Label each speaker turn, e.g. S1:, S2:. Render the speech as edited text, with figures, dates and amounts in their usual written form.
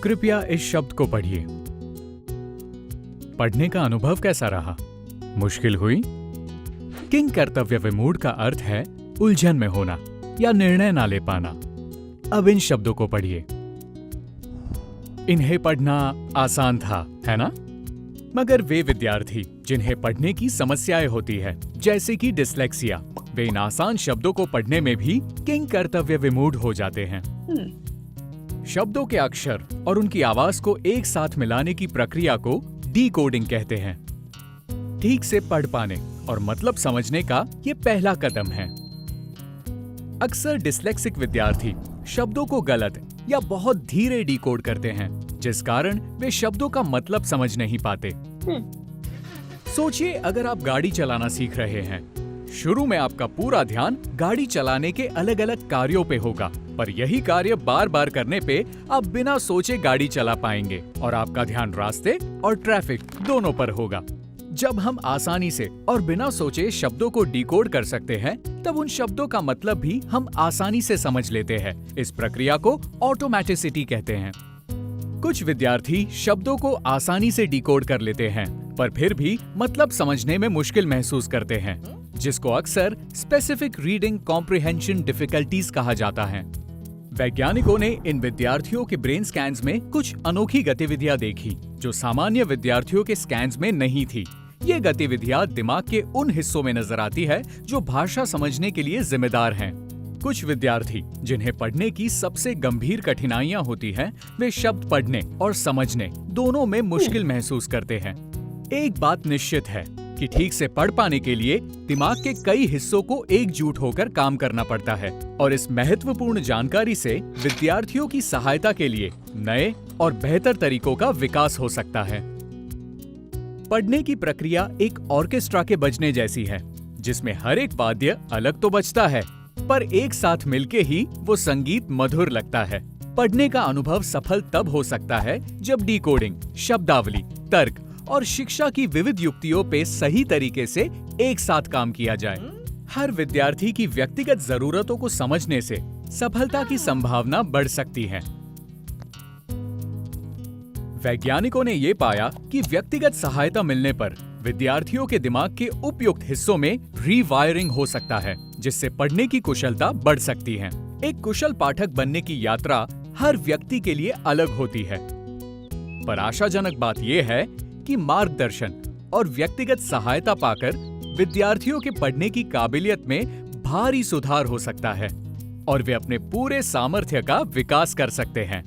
S1: कृपया इस शब्द को पढ़िए। पढ़ने का अनुभव कैसा रहा? मुश्किल हुई? किंग कर्तव्य विमूढ़ का अर्थ है उलझन में होना या निर्णय ना ले पाना। अब इन शब्दों को पढ़िए। इन्हें पढ़ना आसान था, है ना? मगर वे विद्यार्थी जिन्हें पढ़ने की समस्याएं होती है, जैसे कि डिस्लेक्सिया, वे इन आसान शब्दों को पढ़ने में भी किंग कर्तव्य विमूढ़ हो जाते हैं। शब्दों के अक्षर और उनकी आवाज को एक साथ मिलाने की प्रक्रिया को डीकोडिंग कहते हैं। ठीक से पढ़ पाने और मतलब समझने का ये पहला कदम है। अक्सर डिस्लेक्सिक विद्यार्थी शब्दों को गलत या बहुत धीरे डीकोड करते हैं, जिस कारण वे शब्दों का मतलब समझ नहीं पाते। सोचिए, अगर आप गाड़ी चलाना सीख रहे हैं, शुरू में आपका पूरा ध्यान गाड़ी चलाने के अलग अलग कार्यों पे होगा, पर यही कार्य बार बार करने पे आप बिना सोचे गाड़ी चला पाएंगे और आपका ध्यान रास्ते और ट्रैफिक दोनों पर होगा। जब हम आसानी से और बिना सोचे शब्दों को डिकोड कर सकते हैं, तब उन शब्दों का मतलब भी हम आसानी से समझ लेते हैं। इस प्रक्रिया को ऑटोमेटिसिटी कहते हैं। कुछ विद्यार्थी शब्दों को आसानी से डिकोड कर लेते हैं, पर फिर भी मतलब समझने में मुश्किल महसूस करते हैं, जिसको अक्सर स्पेसिफिक रीडिंग कॉम्प्रिहेंशन डिफिकल्टीज कहा जाता है। वैज्ञानिकों ने इन विद्यार्थियों के ब्रेन स्कैन्स में कुछ अनोखी गतिविधियां देखी, जो सामान्य विद्यार्थियों के स्कैन्स में नहीं थी। ये गतिविधियां दिमाग के उन हिस्सों में नजर आती है जो भाषा समझने के लिए जिम्मेदार हैं। कुछ विद्यार्थी जिन्हें पढ़ने की सबसे गंभीर कठिनाइयां होती हैं, वे शब्द पढ़ने और समझने दोनों में मुश्किल महसूस करते हैं। एक बात निश्चित है कि ठीक से पढ़ पाने के लिए दिमाग के कई हिस्सों को एकजुट होकर काम करना पड़ता है, और इस महत्वपूर्ण जानकारी से विद्यार्थियों की सहायता के लिए नए और बेहतर तरीकों का विकास हो सकता है। पढ़ने की प्रक्रिया एक ऑर्केस्ट्रा के बजने जैसी है, जिसमें हर एक वाद्य अलग तो बजता है, पर एक साथ मिलके ही वो संगीत मधुर लगता है। पढ़ने का अनुभव सफल तब हो सकता है जब डिकोडिंग, शब्दावली, तर्क और शिक्षा की विविध युक्तियों पे सही तरीके से एक साथ काम किया जाए। हर विद्यार्थी की व्यक्तिगत जरूरतों को समझने से सफलता की संभावना बढ़ सकती है। वैज्ञानिकों ने ये पाया कि व्यक्तिगत सहायता मिलने पर विद्यार्थियों के दिमाग के उपयुक्त हिस्सों में रीवायरिंग हो सकता है, जिससे पढ़ने की कुशलता बढ़ सकती है। एक कुशल पाठक बनने की यात्रा हर व्यक्ति के लिए अलग होती है, पर आशाजनक बात यह है कि मार्गदर्शन और व्यक्तिगत सहायता पाकर विद्यार्थियों के पढ़ने की काबिलियत में भारी सुधार हो सकता है और वे अपने पूरे सामर्थ्य का विकास कर सकते हैं।